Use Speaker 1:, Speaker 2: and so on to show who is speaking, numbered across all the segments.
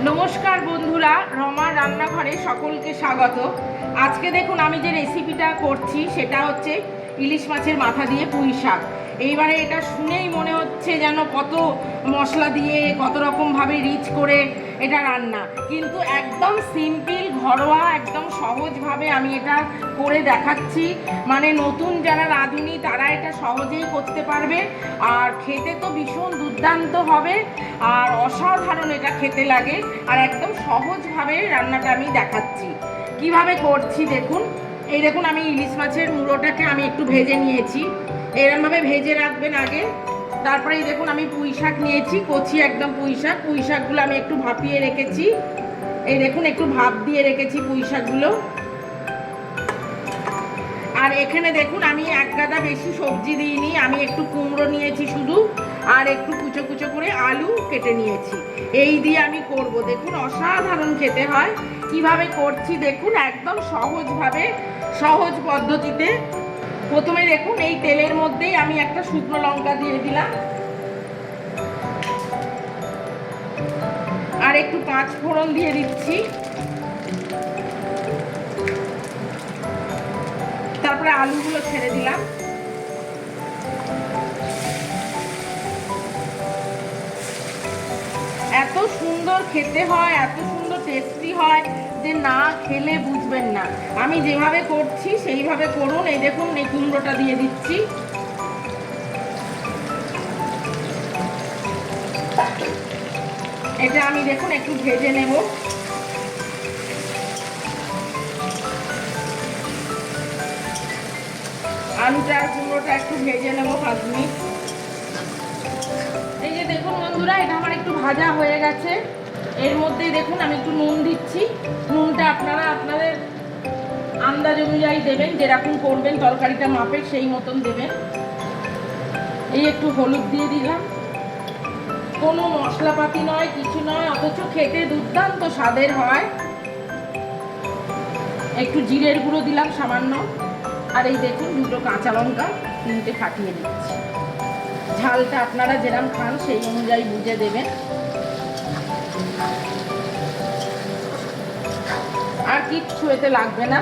Speaker 1: নমস্কার বন্ধুরা, রমার রান্নাঘরে সকলকে স্বাগত। আজকে দেখুন আমি যে রেসিপিটা করছি সেটা হচ্ছে ইলিশ মাছের মাথা দিয়ে পুঁই শাক। এইবারে এটা শুনেই মনে হচ্ছে যেন কত মশলা দিয়ে কত রকমভাবে রিচ করে এটা রান্না, কিন্তু একদম সিম্পল ঘরোয়া একদম সহজভাবে আমি এটা করে দেখাচ্ছি। মানে নতুন যারা রাঁধুনি তারা এটা সহজেই করতে পারবে, আর খেতে তো ভীষণ দুর্দান্ত হবে, আর অসাধারণ এটা খেতে লাগে। আর একদম সহজভাবে রান্নাটা আমি দেখাচ্ছি কিভাবে করছি। দেখুন, এই দেখুন আমি ইলিশ মাছের মুড়োটাকে আমি একটু ভেজে নিয়েছি, এরকমভাবে ভেজে রাখবেন আগে। তারপরে এই দেখুন আমি পুঁই শাক নিয়েছি, কচি একদম পুঁই শাকগুলো আমি একটু ভাপিয়ে রেখেছি। এই দেখুন একটু ভাপ দিয়ে রেখেছি পুঁই শাকগুলো। আর এখানে দেখুন আমি এক গাদা বেশি সবজি দিইনি, আমি একটু কুমড়ো নিয়েছি শুধু, আর একটু কুচো কুচো করে আলু কেটে নিয়েছি। এই দিয়ে আমি করব। দেখুন অসাধারণ খেতে হয়। কিভাবে করছি দেখুন, একদম সহজভাবে সহজ পদ্ধতিতে। প্রথমে দেখুন এই তেলের মধ্যেই আমি একটা শুকনো লঙ্কা দিয়ে দিলাম, আর একটু পাঁচ ফোড়ন দিয়ে দিচ্ছি। তারপরে আলুগুলো ছেড়ে দিলাম। এত সুন্দর খেতে হয়, এত সুন্দর টেস্টি হয় যে না খেলে বুঝবেন না। আমি যেভাবে করছি সেইভাবে করুন। এই দেখুন এই কুমড়োটা দিয়ে দিচ্ছি। এটা আমি দেখুন একটু ভেজে নেব। আলুটা আর কুমড়োটা একটু ভেজে নেব 5 মিনিট। এই যে দেখুন বন্ধুরা, এটা আমার একটু ভাজা হয়ে গেছে। এর মধ্যে দেখুন আমি একটু নুন দিচ্ছি। নুনটা আপনারা আপনাদের আন্দাজ অনুযায়ী দেবেন, যেরকম করবেন তরকারিটা মাপের সেই মতন দেবেন। এই একটু হলুদ দিয়ে দিলাম। কোনো মশলাপাতি নয়, কিছু নয়, অথচ খেতে দুর্দান্ত স্বাদের হয়। একটু জিরের গুঁড়ো দিলাম সামান্য। আর এই দেখুন দুটো কাঁচা লঙ্কা 3টে ফাটিয়ে দিচ্ছি। ঝালটা আপনারা যেরকম খান সেই অনুযায়ী বুঝে দেবেন। আর কিচ্ছু এতে লাগবে না।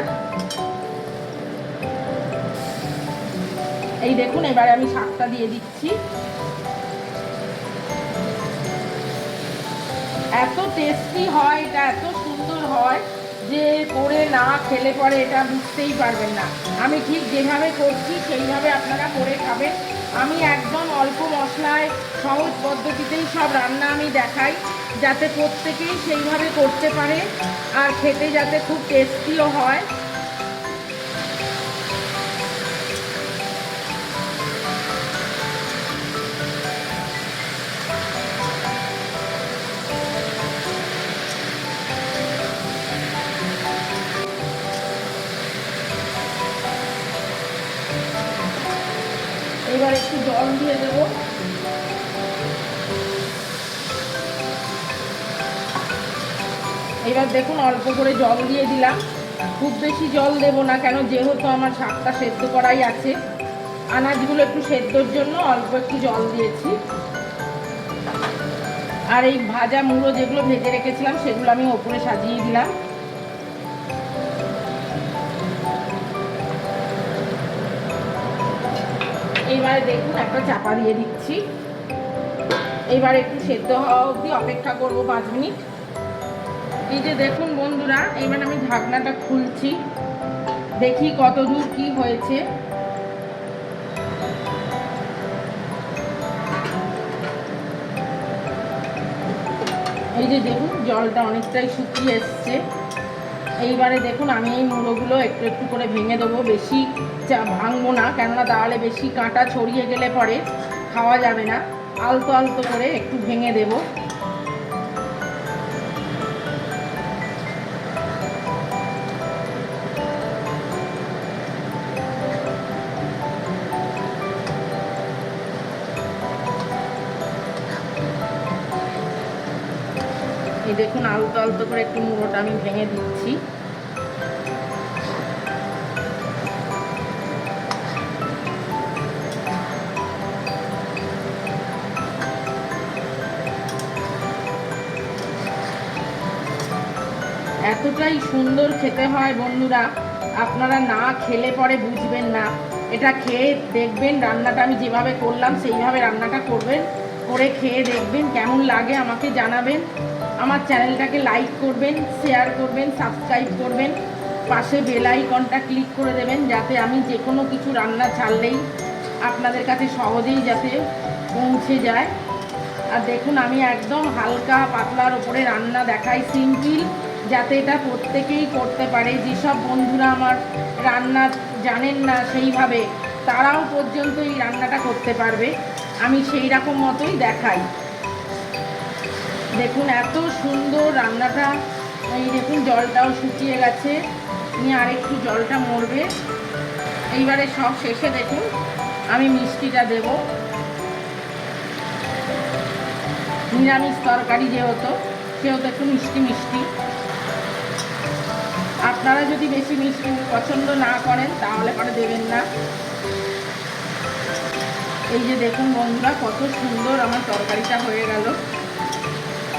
Speaker 1: এই দেখুন এবারে আমি শাকটা দিয়ে দিচ্ছি। এত টেস্টি হয় এটা, এত সুন্দর হয় যে করে না খেলে পরে এটা বুঝতেই পারবেন না। আমি ঠিক যেভাবে করছি সেইভাবে আপনারা করে খাবেন। আমি একদম অল্প মশলায় সহজ পদ্ধতিতেই সব রান্না আমি দেখাই, যাতে প্রত্যেকেই সেইভাবে করতে পারে আর খেতে যাতে খুব টেস্টিও হয়। এবার একটু জল দিয়ে দেব। এবার দেখুন অল্প করে জল দিয়ে দিলাম, খুব বেশি জল দেব না, কেন যেহেতু আমার শাকটা সেদ্ধ করাই আছে। আনাজগুলো একটু সেদ্ধর জন্য অল্প একটু জল দিয়েছি। আর এই ভাজা মুড়ো যেগুলো ভেজে রেখেছিলাম সেগুলো আমি ওপরে সাজিয়ে দিলাম। এইবারে দেখুন একটা চাপা দিয়ে দিচ্ছি। এইবার একটু সেদ্ধ হওয়া অবধি অপেক্ষা করব 5 মিনিট। এই যে দেখুন বন্ধুরা, এবার আমি ঢাকনাটা খুলছি, দেখি কত দূর কি হয়েছে। এই যে দেখুন জলটা অনেকটাই শুকিয়ে এসছে। এইবারে দেখুন আমি এই মুড়োগুলো একটু একটু করে ভেঙে দেবো, বেশি ভাঙবো না, কেননা তাহলে বেশি কাঁটা ছড়িয়ে গেলে পরে খাওয়া যাবে না। আলতো আলতো করে একটু ভেঙে দেব। এই দেখুন আলতো আলতো করে একটু মুড়োটা আমি ভেঙে দিচ্ছি। এতটাই সুন্দর খেতে হয় বন্ধুরা, আপনারা না খেলে পরে বুঝবেন না। এটা খেয়ে দেখবেন, রান্নাটা আমি যেভাবে করলাম সেইভাবে রান্নাটা করবেন, করে খেয়ে দেখবেন কেমন লাগে আমাকে জানাবেন। আমার চ্যানেলটাকে লাইক করবেন, শেয়ার করবেন, সাবস্ক্রাইব করবেন, পাশে বেল আইকনটা ক্লিক করে দেবেন যাতে আমি যে কোনো কিছু রান্না ছাড়লেই আপনাদের কাছে সহজেই যাতে পৌঁছে যায়। আর দেখুন আমি একদম হালকা পাতলার ওপরে রান্না দেখাই, সিম্পল, যাতে এটা প্রত্যেকেই করতে পারে। যেসব বন্ধুরা আমার রান্না জানেন না সেইভাবে, তারাও পর্যন্ত এই রান্নাটা করতে পারবে, আমি সেই রকম মতোই দেখাই। দেখুন এত সুন্দর রান্নাটা। এই দেখুন জলটাও শুকিয়ে গেছে, নিয়ে আরেকটু জলটা মরবে। এইবারে সব শেষে দেখুন আমি মিষ্টিটা দেব। নিরামিষ তরকারি যেহেতু একটু মিষ্টি মিষ্টি। আপনারা যদি বেশি মিষ্টি পছন্দ না করেন তাহলে পরে দেবেন না। এই যে দেখুন বন্ধুরা কত সুন্দর আমার তরকারিটা হয়ে গেল।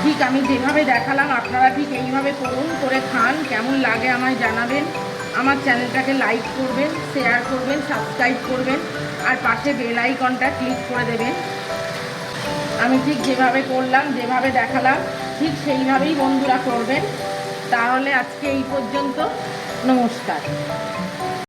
Speaker 1: ঠিক আমি যেভাবে দেখালাম আপনারা ঠিক এইভাবে করুন, করে খান, কেমন লাগে আমায় জানাবেন। আমার চ্যানেলটাকে লাইক করবেন, শেয়ার করবেন, সাবস্ক্রাইব করবেন, আর পাশে বেল আইকনটা ক্লিক করে দেবেন। আমি ঠিক যেভাবে করলাম, যেভাবে দেখালাম ঠিক সেইভাবেই বন্ধুরা করবেন। তাহলে আজকে এই পর্যন্ত, নমস্কার।